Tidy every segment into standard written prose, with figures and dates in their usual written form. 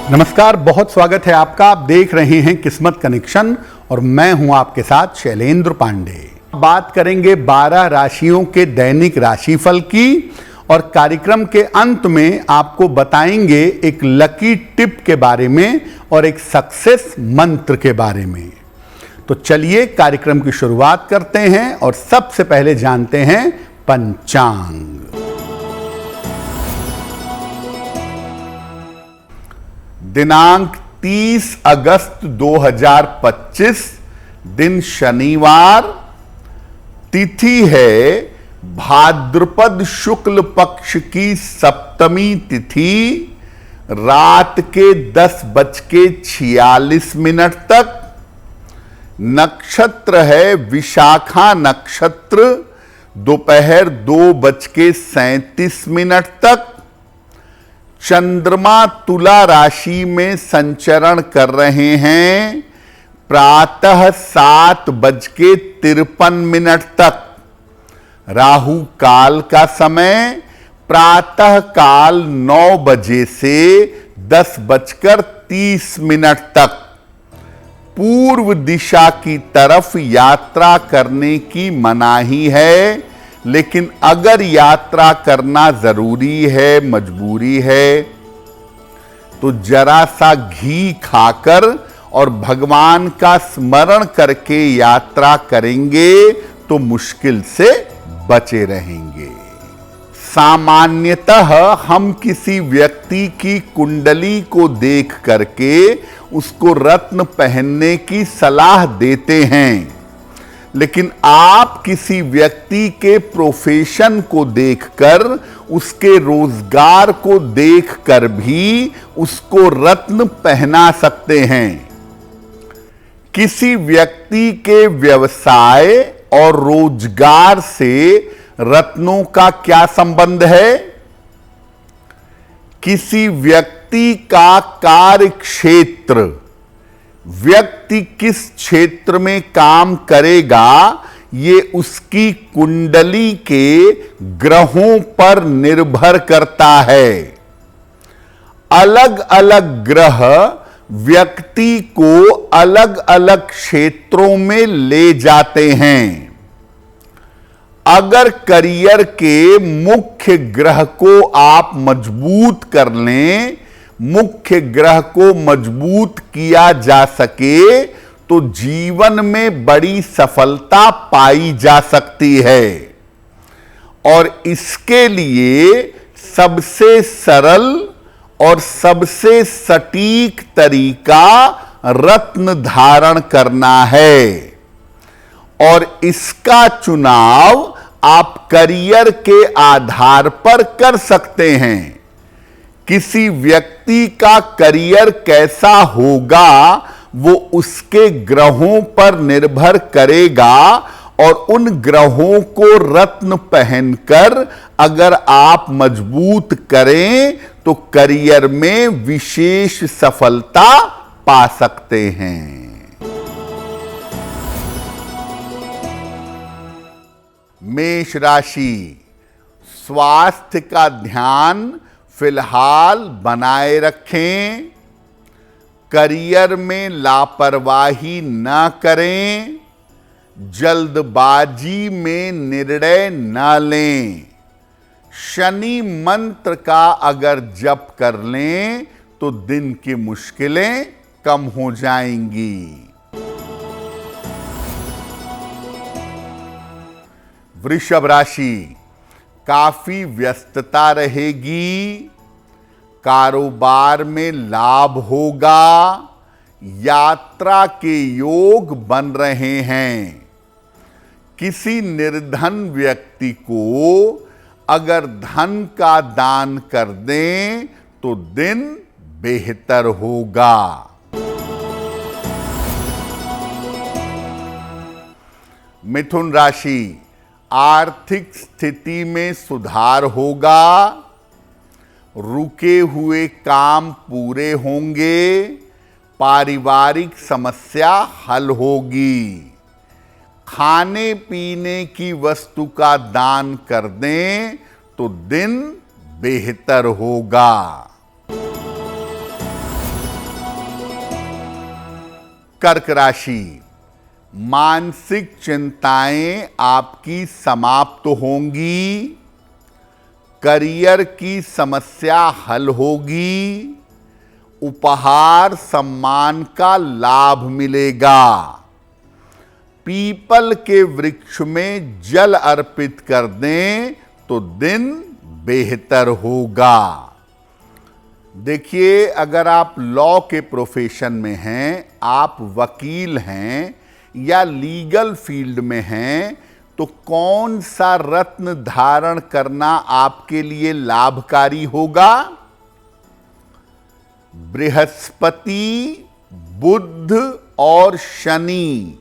नमस्कार, बहुत स्वागत है आपका। आप देख रहे हैं किस्मत कनेक्शन और मैं हूं आपके साथ शैलेंद्र पांडे। बात करेंगे 12 राशियों के दैनिक राशिफल की और कार्यक्रम के अंत में आपको बताएंगे एक लकी टिप के बारे में और एक सक्सेस मंत्र के बारे में। तो चलिए कार्यक्रम की शुरुआत करते हैं और सबसे पहले जानते हैं पंचांग। दिनांक 30 अगस्त 2025, दिन शनिवार, तिथि है भाद्रपद शुक्ल पक्ष की सप्तमी तिथि, रात के 10:46 तक। नक्षत्र है विशाखा नक्षत्र, दोपहर 2:37 तक। चंद्रमा तुला राशि में संचरण कर रहे हैं, प्रातः 7:53 तक। राहु काल का समय प्रातः काल 9 बजे से 10:30 तक। पूर्व दिशा की तरफ यात्रा करने की मनाही है, लेकिन अगर यात्रा करना जरूरी है, मजबूरी है, तो जरा सा घी खाकर और भगवान का स्मरण करके यात्रा करेंगे तो मुश्किल से बचे रहेंगे। सामान्यतः हम किसी व्यक्ति की कुंडली को देख करके उसको रत्न पहनने की सलाह देते हैं, लेकिन आप किसी व्यक्ति के प्रोफेशन को देखकर, उसके रोजगार को देखकर भी उसको रत्न पहना सकते हैं। किसी व्यक्ति के व्यवसाय और रोजगार से रत्नों का क्या संबंध है? किसी व्यक्ति का कार्य क्षेत्र, व्यक्ति किस क्षेत्र में काम करेगा, ये उसकी कुंडली के ग्रहों पर निर्भर करता है। अलग अलग ग्रह व्यक्ति को अलग अलग क्षेत्रों में ले जाते हैं। अगर करियर के मुख्य ग्रह को आप मजबूत कर लें, मुख्य ग्रह को मजबूत किया जा सके, तो जीवन में बड़ी सफलता पाई जा सकती है। और इसके लिए सबसे सरल और सबसे सटीक तरीका रत्न धारण करना है। और इसका चुनाव आप करियर के आधार पर कर सकते हैं। किसी व्यक्ति का करियर कैसा होगा वो उसके ग्रहों पर निर्भर करेगा, और उन ग्रहों को रत्न पहनकर अगर आप मजबूत करें तो करियर में विशेष सफलता पा सकते हैं। मेष राशि, स्वास्थ्य का ध्यान फिलहाल बनाए रखें। करियर में लापरवाही न करें। जल्दबाजी में निर्णय न लें। शनि मंत्र का अगर जप कर लें तो दिन की मुश्किलें कम हो जाएंगी। वृषभ राशि, काफी व्यस्तता रहेगी। कारोबार में लाभ होगा। यात्रा के योग बन रहे हैं। किसी निर्धन व्यक्ति को अगर धन का दान कर दें तो दिन बेहतर होगा। मिथुन राशि, आर्थिक स्थिति में सुधार होगा। रुके हुए काम पूरे होंगे। पारिवारिक समस्या हल होगी। खाने पीने की वस्तु का दान कर दें तो दिन बेहतर होगा। कर्क राशि, मानसिक चिंताएं आपकी समाप्त होंगी, करियर की समस्या हल होगी, उपहार सम्मान का लाभ मिलेगा, पीपल के वृक्ष में जल अर्पित कर दें तो दिन बेहतर होगा। देखिए, अगर आप लॉ के प्रोफेशन में हैं, आप वकील हैं या लीगल फील्ड में हैं, तो कौन सा रत्न धारण करना आपके लिए लाभकारी होगा? बृहस्पति, बुध और शनि,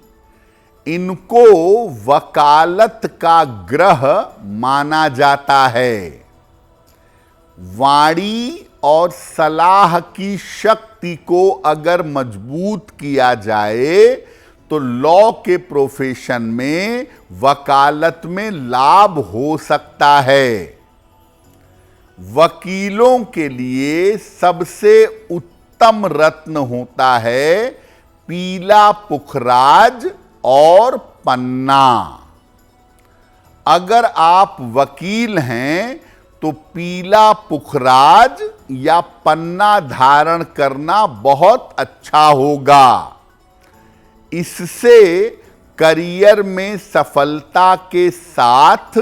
इनको वकालत का ग्रह माना जाता है। वाणी और सलाह की शक्ति को अगर मजबूत किया जाए तो लॉ के प्रोफेशन में वकालत में लाभ हो सकता है। वकीलों के लिए सबसे उत्तम रत्न होता है पीला पुखराज और पन्ना। अगर आप वकील हैं तो पीला पुखराज या पन्ना धारण करना बहुत अच्छा होगा। इससे करियर में सफलता के साथ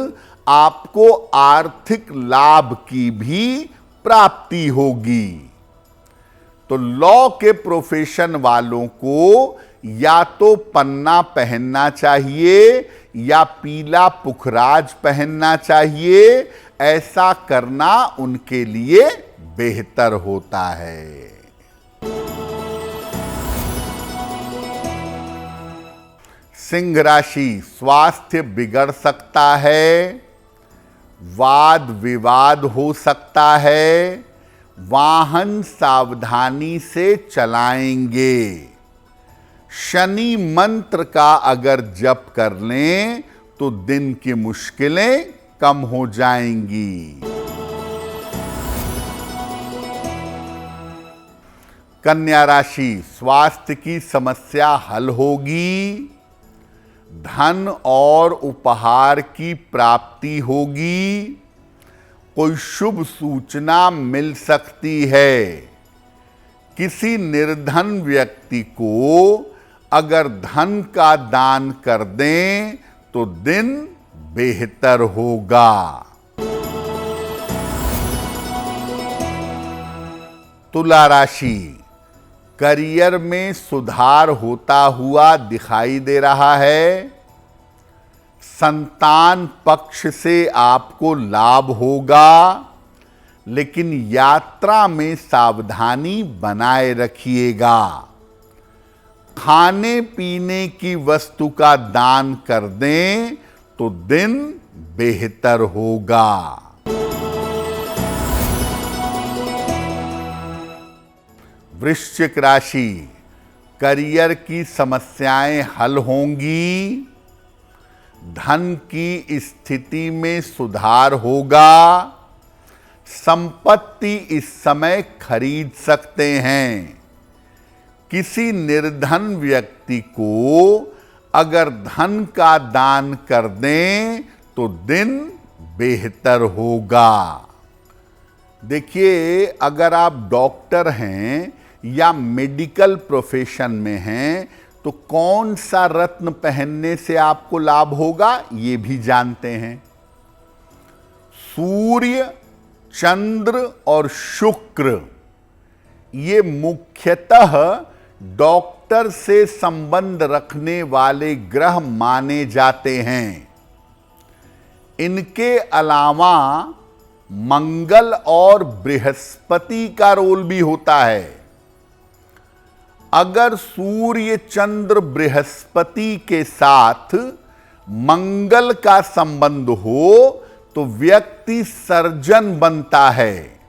आपको आर्थिक लाभ की भी प्राप्ति होगी। तो लॉ के प्रोफेशन वालों को या तो पन्ना पहनना चाहिए या पीला पुखराज पहनना चाहिए। ऐसा करना उनके लिए बेहतर होता है। सिंह राशि, स्वास्थ्य बिगड़ सकता है, वाद विवाद हो सकता है, वाहन सावधानी से चलाएंगे। शनि मंत्र का अगर जप कर लें तो दिन की मुश्किलें कम हो जाएंगी। कन्या राशि, स्वास्थ्य की समस्या हल होगी, धन और उपहार की प्राप्ति होगी, कोई शुभ सूचना मिल सकती है। किसी निर्धन व्यक्ति को अगर धन का दान कर दें तो दिन बेहतर होगा। तुला राशि, करियर में सुधार होता हुआ दिखाई दे रहा है। संतान पक्ष से आपको लाभ होगा, लेकिन यात्रा में सावधानी बनाए रखिएगा। खाने पीने की वस्तु का दान कर दें तो दिन बेहतर होगा। वृश्चिक राशि, करियर की समस्याएं हल होंगी, धन की स्थिति में सुधार होगा, संपत्ति इस समय खरीद सकते हैं। किसी निर्धन व्यक्ति को अगर धन का दान कर दें तो दिन बेहतर होगा। देखिए, अगर आप डॉक्टर हैं या मेडिकल प्रोफेशन में हैं तो कौन सा रत्न पहनने से आपको लाभ होगा, ये भी जानते हैं। सूर्य, चंद्र और शुक्र, ये मुख्यतः डॉक्टर से संबंध रखने वाले ग्रह माने जाते हैं। इनके अलावा मंगल और बृहस्पति का रोल भी होता है। अगर सूर्य, चंद्र, बृहस्पति के साथ मंगल का संबंध हो तो व्यक्ति सर्जन बनता है,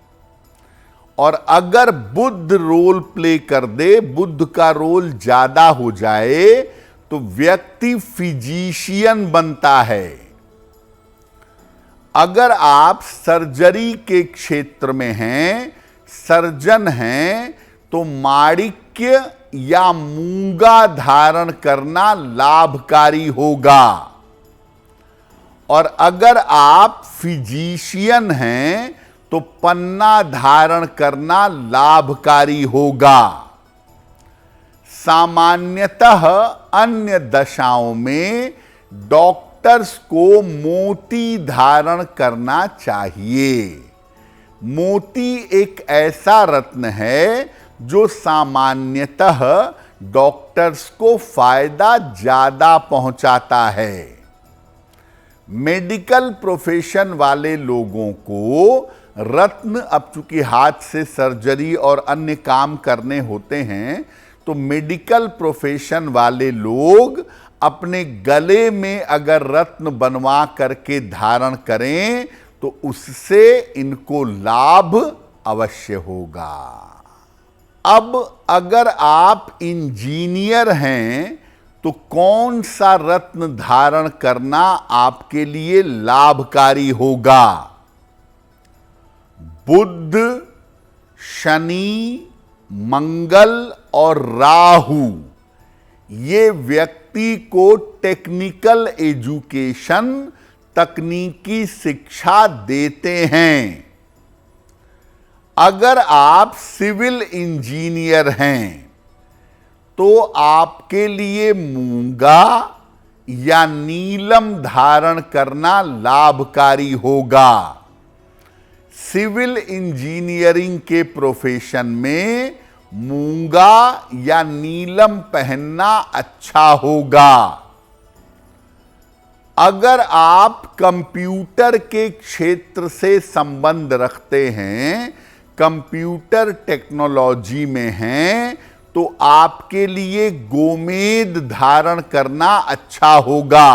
और अगर बुध रोल प्ले कर दे, बुध का रोल ज्यादा हो जाए तो व्यक्ति फिजिशियन बनता है। अगर आप सर्जरी के क्षेत्र में हैं, सर्जन हैं, तो माणिक्य या मूंगा धारण करना लाभकारी होगा। और अगर आप फिजिशियन हैं तो पन्ना धारण करना लाभकारी होगा। सामान्यतः अन्य दशाओं में डॉक्टर्स को मोती धारण करना चाहिए। मोती एक ऐसा रत्न है जो सामान्यतः डॉक्टर्स को फायदा ज्यादा पहुंचाता है। मेडिकल प्रोफेशन वाले लोगों को रत्न, अब चूंकि हाथ से सर्जरी और अन्य काम करने होते हैं, तो मेडिकल प्रोफेशन वाले लोग अपने गले में अगर रत्न बनवा करके धारण करें तो उससे इनको लाभ अवश्य होगा। अब अगर आप इंजीनियर हैं तो कौन सा रत्न धारण करना आपके लिए लाभकारी होगा? बुध, शनि, मंगल और राहु ये व्यक्ति को टेक्निकल एजुकेशन, तकनीकी शिक्षा देते हैं। अगर आप सिविल इंजीनियर हैं तो आपके लिए मूंगा या नीलम धारण करना लाभकारी होगा। सिविल इंजीनियरिंग के प्रोफेशन में मूंगा या नीलम पहनना अच्छा होगा। अगर आप कंप्यूटर के क्षेत्र से संबंध रखते हैं, कंप्यूटर टेक्नोलॉजी में हैं, तो आपके लिए गोमेद धारण करना अच्छा होगा।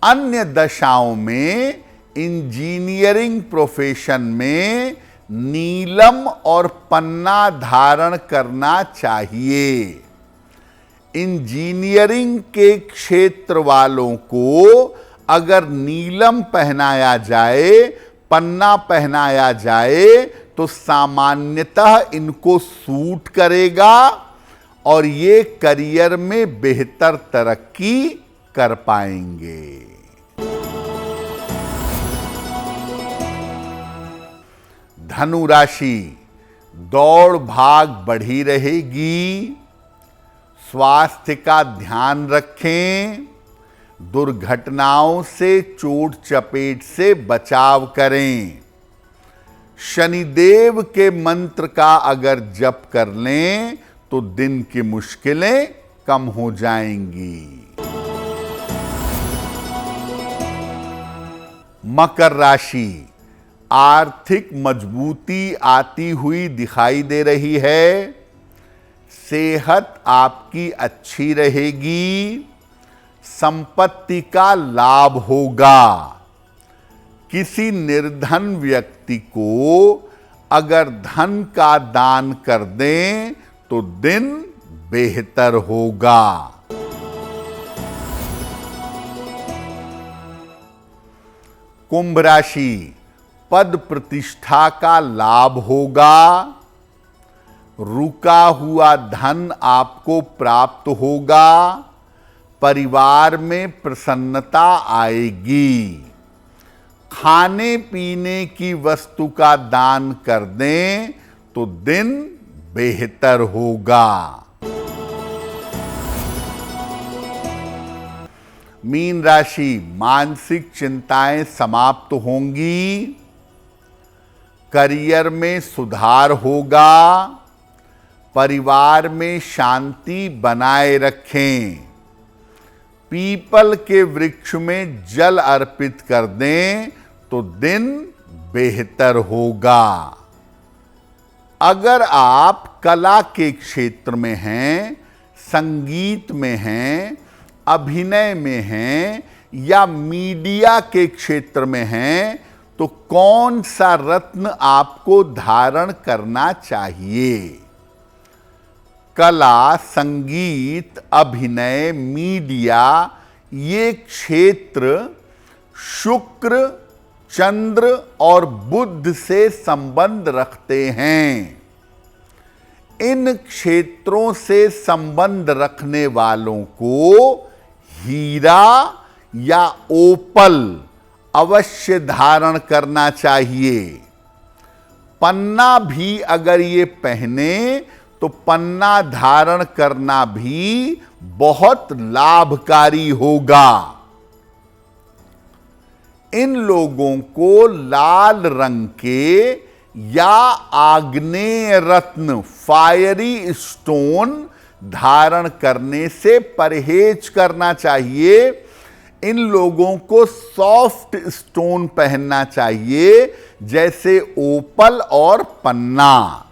अन्य दशाओं में इंजीनियरिंग प्रोफेशन में नीलम और पन्ना धारण करना चाहिए। इंजीनियरिंग के क्षेत्र वालों को अगर नीलम पहनाया जाए, पन्ना पहनाया जाए तो सामान्यतः इनको सूट करेगा और ये करियर में बेहतर तरक्की कर पाएंगे। धनु राशि, दौड़ भाग बढ़ी रहेगी। स्वास्थ्य का ध्यान रखें। दुर्घटनाओं से, चोट चपेट से बचाव करें। शनिदेव के मंत्र का अगर जप कर लें तो दिन की मुश्किलें कम हो जाएंगी। मकर राशि, आर्थिक मजबूती आती हुई दिखाई दे रही है। सेहत आपकी अच्छी रहेगी। संपत्ति का लाभ होगा। किसी निर्धन व्यक्ति को अगर धन का दान कर दें तो दिन बेहतर होगा। कुंभ राशि, पद प्रतिष्ठा का लाभ होगा। रुका हुआ धन आपको प्राप्त होगा। परिवार में प्रसन्नता आएगी। खाने पीने की वस्तु का दान कर दें तो दिन बेहतर होगा। मीन राशि, मानसिक चिंताएं समाप्त होंगी। करियर में सुधार होगा। परिवार में शांति बनाए रखें। पीपल के वृक्ष में जल अर्पित कर दें तो दिन बेहतर होगा। अगर आप कला के क्षेत्र में हैं, संगीत में हैं, अभिनय में हैं या मीडिया के क्षेत्र में हैं तो कौन सा रत्न आपको धारण करना चाहिए? कला, संगीत, अभिनय, मीडिया ये क्षेत्र शुक्र, चंद्र और बुध से संबंध रखते हैं। इन क्षेत्रों से संबंध रखने वालों को हीरा या ओपल अवश्य धारण करना चाहिए। पन्ना भी अगर ये पहने तो पन्ना धारण करना भी बहुत लाभकारी होगा। इन लोगों को लाल रंग के या आग्नेय रत्न फायरी स्टोन धारण करने से परहेज करना चाहिए। इन लोगों को सॉफ्ट स्टोन पहनना चाहिए, जैसे ओपल और पन्ना।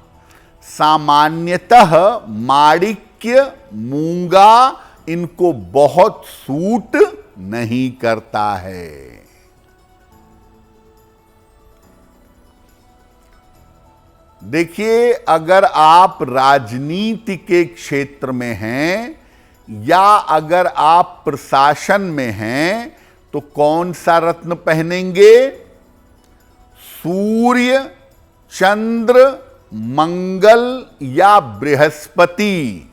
सामान्यतः माणिक्य, मूंगा इनको बहुत सूट नहीं करता है। देखिए, अगर आप राजनीति के क्षेत्र में हैं या अगर आप प्रशासन में हैं तो कौन सा रत्न पहनेंगे? सूर्य, चंद्र, मंगल या बृहस्पति।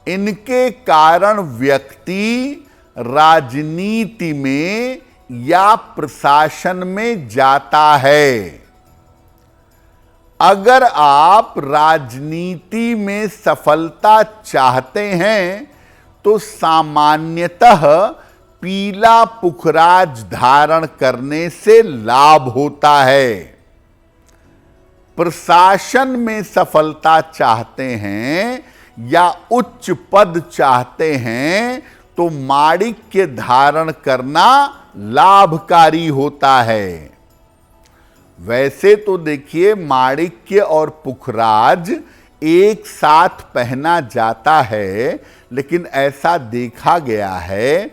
इनके कारण व्यक्ति राजनीति में या प्रशासन में जाता है। अगर आप राजनीति में सफलता चाहते हैं तो सामान्यतः पीला पुखराज धारण करने से लाभ होता है। प्रशासन में सफलता चाहते हैं या उच्च पद चाहते हैं तो माणिक्य धारण करना लाभकारी होता है। वैसे तो देखिए, माणिक्य और पुखराज एक साथ पहना जाता है, लेकिन ऐसा देखा गया है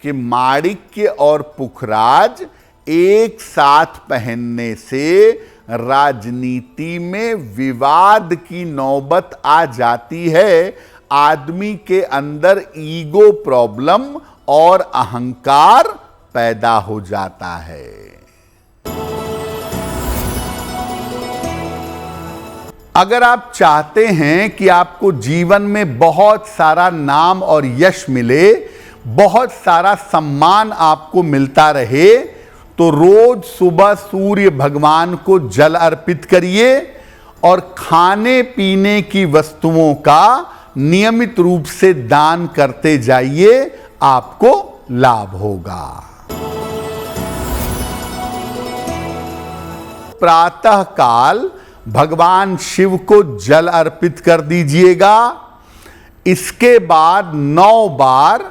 कि माणिक्य और पुखराज एक साथ पहनने से राजनीति में विवाद की नौबत आ जाती है। आदमी के अंदर ईगो प्रॉब्लम और अहंकार पैदा हो जाता है। अगर आप चाहते हैं कि आपको जीवन में बहुत सारा नाम और यश मिले, बहुत सारा सम्मान आपको मिलता रहे, तो रोज सुबह सूर्य भगवान को जल अर्पित करिए और खाने पीने की वस्तुओं का नियमित रूप से दान करते जाइए, आपको लाभ होगा। प्रातः काल भगवान शिव को जल अर्पित कर दीजिएगा। इसके बाद 9 बार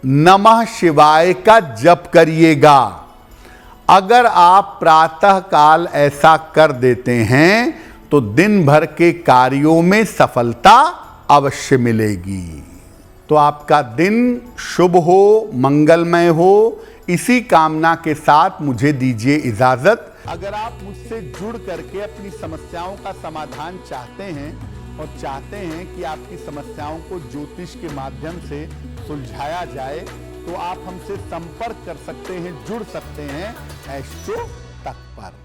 नमः शिवाय का जप करिएगा। अगर आप प्रातः काल ऐसा कर देते हैं तो दिन भर के कार्यों में सफलता अवश्य मिलेगी। तो आपका दिन शुभ हो, मंगलमय हो, इसी कामना के साथ मुझे दीजिए इजाजत। अगर आप मुझसे जुड़ करके अपनी समस्याओं का समाधान चाहते हैं और चाहते हैं कि आपकी समस्याओं को ज्योतिष के माध्यम से सुलझाया जाए, तो आप हमसे संपर्क कर सकते हैं, जुड़ सकते हैं एस्ट्रो तक पर।